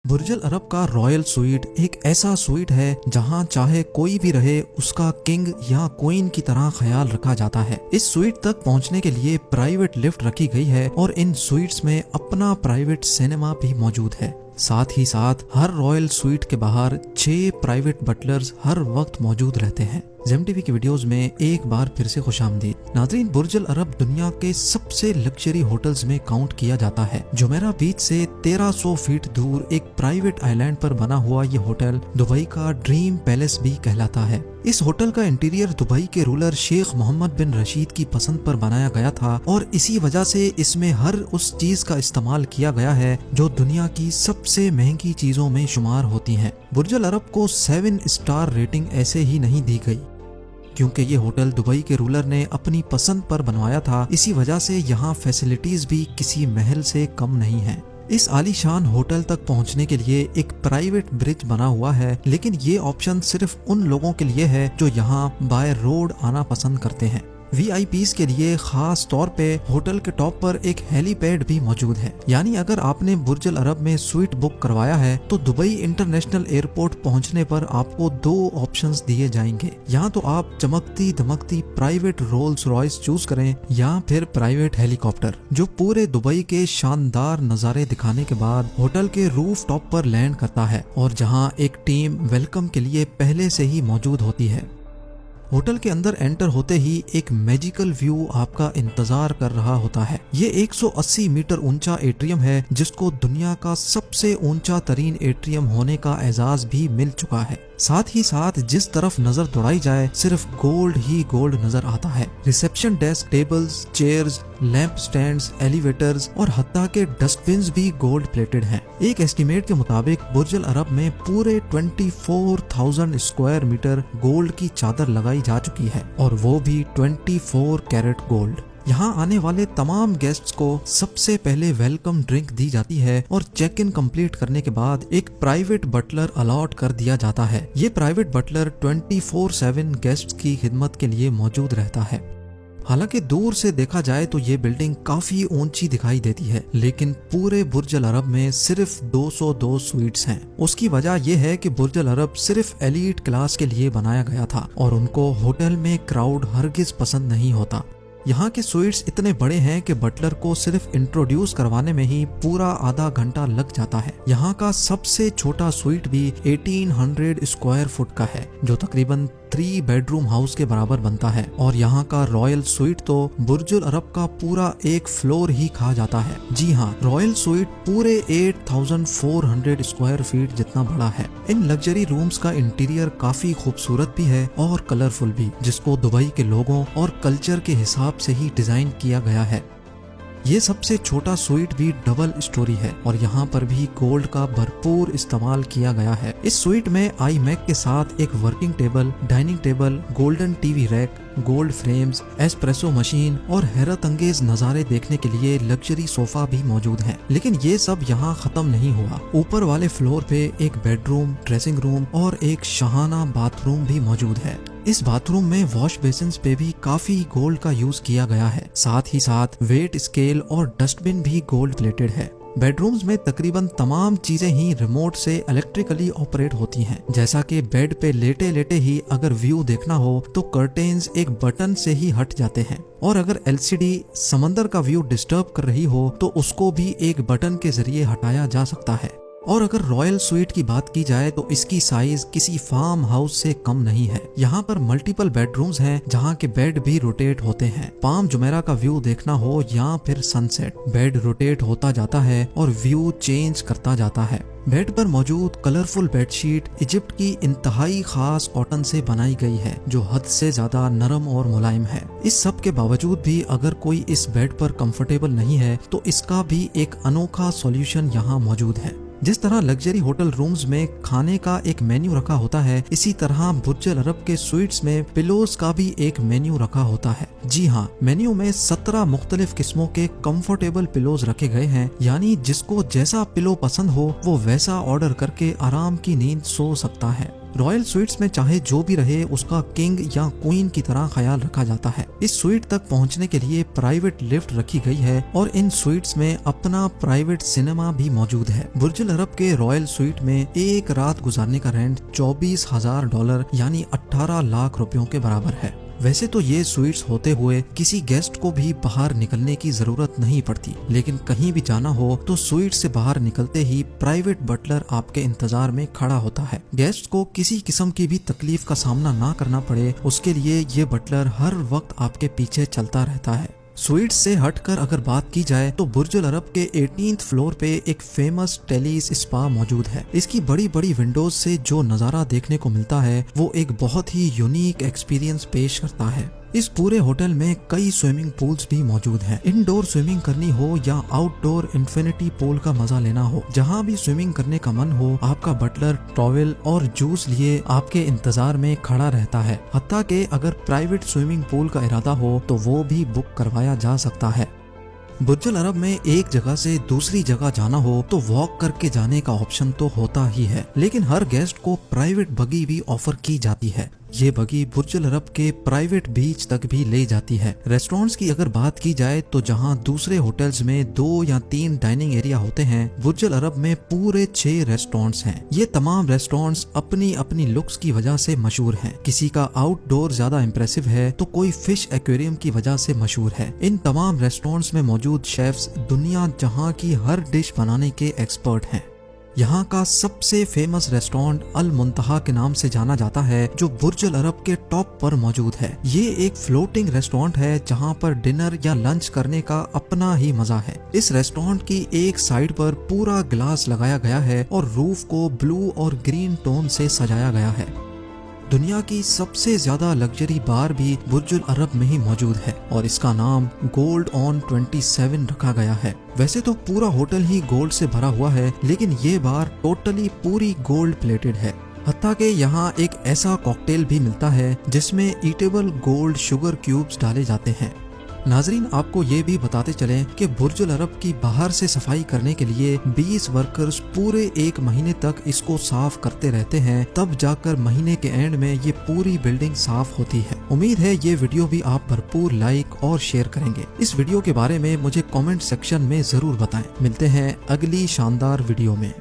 बुर्ज अल अरब का royal sweet एक ऐसा स्वीट है जहां चाहे कोई भी रहे उसका किंग या क्वीन की तरह ख्याल रखा जाता है। इस स्वीट तक पहुंचने के लिए प्राइवेट लिफ्ट रखी गई है और इन स्वीट्स में अपना प्राइवेट सिनेमा भी मौजूद है। साथ ही साथ हर रॉयल स्वीट के बाहर 6 प्राइवेट बटलर्स हर वक्त मौजूद रहते हैं। जेम टीवी की वीडियोस में एक बार फिर से खुशामदीद। नाज़रीन, बुर्ज अल अरब दुनिया के सबसे लग्जरी होटल्स में काउंट किया जाता है। जुमेरा बीच से 1300 फीट दूर एक प्राइवेट आइलैंड पर बना हुआ ये होटल दुबई का ड्रीम पैलेस भी कहलाता है। इस होटल का इंटीरियर दुबई के रूलर शेख मोहम्मद बिन रशीद की पसंद पर बनाया गया था और इसी वजह से इसमें हर उस चीज का इस्तेमाल किया गया है जो दुनिया की सबसे महंगी चीजों में शुमार होती हैं। बुर्ज अल अरब को 7 स्टार रेटिंग ऐसे ही नहीं दी गई क्योंकि ये होटल दुबई के रूलर ने अपनी पसंद पर बनवाया था। इसी वजह से यहाँ फैसिलिटीज भी किसी महल से कम नहीं है। इस आलीशान होटल तक पहुंचने के लिए एक प्राइवेट ब्रिज बना हुआ है, लेकिन ये ऑप्शन सिर्फ उन लोगों के लिए है जो यहाँ बाय रोड आना पसंद करते हैं। VIPs के लिए खास तौर पे होटल के टॉप पर एक हेलीपैड भी मौजूद है। यानी अगर आपने बुर्ज अल अरब में स्वीट बुक करवाया है तो दुबई इंटरनेशनल एयरपोर्ट पहुंचने पर आपको 2 ऑप्शंस दिए जाएंगे। या तो आप चमकती धमकती प्राइवेट रोल्स रॉयस चूज करें या फिर प्राइवेट हेलीकॉप्टर जो पूरे दुबई के शानदार नजारे दिखाने के बाद होटल के रूफ टॉप पर लैंड करता है और जहां एक टीम वेलकम के लिए पहले से ही मौजूद होती है। होटल के अंदर एंटर होते ही एक मैजिकल व्यू आपका इंतजार कर रहा होता है। ये 180 मीटर ऊंचा एट्रियम है जिसको दुनिया का सबसे ऊंचा तरीन एट्रियम होने का एजाज भी मिल चुका है। साथ ही साथ जिस तरफ नजर दौड़ाई जाए सिर्फ गोल्ड ही गोल्ड नजर आता है। Reception desk, tables, chairs, lamp stands, elevators और हत्ता के डस्टबिन्स भी गोल्ड प्लेटेड हैं। एक एस्टिमेट के मुताबिक बुर्ज अल अरब में पूरे 24,000 स्क्वायर मीटर गोल्ड की चादर लगाई जा चुकी है और वो भी 24 कैरेट गोल्ड। यहाँ आने वाले तमाम गेस्ट्स को सबसे पहले वेलकम ड्रिंक दी जाती है और चेक इन कंप्लीट करने के बाद एक प्राइवेट बटलर अलॉट कर दिया जाता है। ये प्राइवेट बटलर 24/7 गेस्ट्स की खिदमत के लिए मौजूद रहता है। हालांकि दूर से देखा जाए तो ये बिल्डिंग काफी ऊंची दिखाई देती है, लेकिन पूरे बुर्ज अल अरब में सिर्फ 202 स्वीट्स हैं। उसकी वजह यह है कि बुर्ज अल अरब सिर्फ एलीट क्लास के लिए बनाया गया था और उनको होटल में क्राउड हरगिज पसंद नहीं होता। यहाँ के स्वीट्स इतने बड़े हैं कि बटलर को सिर्फ इंट्रोड्यूस करवाने में ही पूरा आधा घंटा लग जाता है। यहाँ का सबसे छोटा स्वीट भी 1800 स्क्वायर फुट का है जो तकरीबन 3 बेडरूम हाउस के बराबर बनता है और यहाँ का रॉयल स्वीट तो बुर्ज अल अरब का पूरा एक फ्लोर ही खा जाता है। जी हाँ, रॉयल स्वीट पूरे 8400 स्क्वायर फीट जितना बड़ा है। इन लग्जरी रूम्स का इंटीरियर काफी खूबसूरत भी है और कलरफुल भी, जिसको दुबई के लोगों और कल्चर के हिसाब से ही डिजाइन किया गया है। ये सबसे छोटा स्वीट भी डबल स्टोरी है और यहाँ पर भी गोल्ड का भरपूर इस्तेमाल किया गया है। इस स्वीट में iMac के साथ एक working table, dining table, golden TV rack, gold frames, espresso machine और हैरत अंगेज नज़ारे देखने के लिए लग्जरी सोफा भी मौजूद हैं। लेकिन ये सब यहाँ खत्म नहीं हुआ। ऊपर वाले फ्लोर पे एक बेडरूम, ड्रेसिंग रूम और एक शाहाना बाथरूम भी मौजूद है। इस बाथरूम में वॉश बेसिन्स पे भी काफी गोल्ड का यूज किया गया है। साथ ही साथ वेट स्केल और डस्टबिन भी गोल्ड प्लेटेड है। बेडरूम्स में तकरीबन तमाम चीजें ही रिमोट से इलेक्ट्रिकली ऑपरेट होती हैं। जैसा कि बेड पे लेटे लेटे ही अगर व्यू देखना हो तो कर्टेन्स एक बटन से ही हट जाते हैं और अगर LCD समंदर का व्यू डिस्टर्ब कर रही हो तो उसको भी एक बटन के जरिए हटाया जा सकता है। और अगर रॉयल स्वीट की बात की जाए तो इसकी साइज किसी फार्म हाउस से कम नहीं है। यहाँ पर मल्टीपल बेडरूम्स हैं जहाँ के बेड भी रोटेट होते हैं। पाम जुमेरा का व्यू देखना हो या फिर सनसेट, बेड रोटेट होता जाता है और व्यू चेंज करता जाता है। बेड पर मौजूद कलरफुल बेडशीट इजिप्ट की इंतहाई खास कॉटन से बनाई गई है जो हद से ज्यादा नरम और मुलायम है। इस सब के बावजूद भी अगर कोई इस बेड पर कंफर्टेबल नहीं है तो इसका भी एक अनोखा सॉल्यूशन यहाँ मौजूद है। जिस तरह लग्जरी होटल रूम्स में खाने का एक मेन्यू रखा होता है, इसी तरह बुर्ज अल अरब के स्वीट्स में पिलोज का भी एक मेन्यू रखा होता है। जी हाँ, मेन्यू में 17 मुख्तलिफ किस्मों के कंफर्टेबल पिलोज रखे गए हैं। यानी जिसको जैसा पिलो पसंद हो वो वैसा ऑर्डर करके आराम की नींद सो सकता है। रॉयल स्वीट्स में चाहे जो भी रहे उसका किंग या क्वीन की तरह ख्याल रखा जाता है। इस स्वीट तक पहुंचने के लिए प्राइवेट लिफ्ट रखी गई है और इन स्वीट्स में अपना प्राइवेट सिनेमा भी मौजूद है। बुर्ज अल अरब के रॉयल स्वीट में एक रात गुजारने का रेंट $24,000 यानी 18 लाख रुपयों के बराबर है। वैसे तो ये स्वीट्स होते हुए किसी गेस्ट को भी बाहर निकलने की जरूरत नहीं पड़ती, लेकिन कहीं भी जाना हो तो स्वीट से बाहर निकलते ही प्राइवेट बटलर आपके इंतजार में खड़ा होता है। गेस्ट को किसी किस्म की भी तकलीफ का सामना ना करना पड़े, उसके लिए ये बटलर हर वक्त आपके पीछे चलता रहता है। स्वीट्स से हटकर अगर बात की जाए तो बुर्ज अल अरब के 18th फ्लोर पे एक फेमस टेलीज स्पा मौजूद है। इसकी बड़ी बड़ी विंडोज से जो नज़ारा देखने को मिलता है वो एक बहुत ही यूनिक एक्सपीरियंस पेश करता है। इस पूरे होटल में कई स्विमिंग पूल्स भी मौजूद हैं। इनडोर स्विमिंग करनी हो या आउटडोर इन्फिनिटी पूल का मजा लेना हो, जहां भी स्विमिंग करने का मन हो, आपका बटलर टॉवेल और जूस लिए आपके इंतजार में खड़ा रहता है। हत्ता कि अगर प्राइवेट स्विमिंग पूल का इरादा हो तो वो भी बुक करवाया जा सकता है। बुर्ज अल अरब में एक जगह से दूसरी जगह जाना हो तो वॉक करके जाने का ऑप्शन तो होता ही है, लेकिन हर गेस्ट को प्राइवेट बगी भी ऑफर की जाती है। ये बगी बुर्ज अल अरब के प्राइवेट बीच तक भी ले जाती है। रेस्टोरेंट्स की अगर बात की जाए तो जहां दूसरे होटल्स में 2 या 3 डाइनिंग एरिया होते हैं, बुर्ज अल अरब में पूरे 6 रेस्टोरेंट्स हैं। ये तमाम रेस्टोरेंट्स अपनी अपनी लुक्स की वजह से मशहूर हैं। किसी का आउटडोर ज्यादा इम्प्रेसिव है तो कोई फिश एक्वेरियम की वजह से मशहूर है। इन तमाम रेस्टोरेंट्स में मौजूद शेफ्स दुनिया जहां की हर डिश बनाने के एक्सपर्ट हैं। यहाँ का सबसे फेमस रेस्टोरेंट अल मुंतहा के नाम से जाना जाता है, जो बुर्ज अल अरब के टॉप पर मौजूद है। ये एक फ्लोटिंग रेस्टोरेंट है जहाँ पर डिनर या लंच करने का अपना ही मजा है। इस रेस्टोरेंट की एक साइड पर पूरा ग्लास लगाया गया है और रूफ को ब्लू और ग्रीन टोन से सजाया गया है। दुनिया की सबसे ज्यादा लग्जरी बार भी बुर्ज अल अरब में ही मौजूद है और इसका नाम गोल्ड ऑन 27 रखा गया है। वैसे तो पूरा होटल ही गोल्ड से भरा हुआ है, लेकिन ये बार टोटली पूरी गोल्ड प्लेटेड है। हत्ता कि यहाँ एक ऐसा कॉकटेल भी मिलता है जिसमें ईटेबल गोल्ड शुगर क्यूब्स डाले जाते हैं। नाजरीन, आपको ये भी बताते चलें कि बुर्ज अल अरब की बाहर से सफाई करने के लिए 20 वर्कर्स पूरे 1 महीने तक इसको साफ करते रहते हैं, तब जाकर महीने के एंड में ये पूरी बिल्डिंग साफ होती है। उम्मीद है ये वीडियो भी आप भरपूर लाइक और शेयर करेंगे। इस वीडियो के बारे में मुझे कमेंट सेक्शन में जरूर बताएं। मिलते हैं अगली शानदार वीडियो में।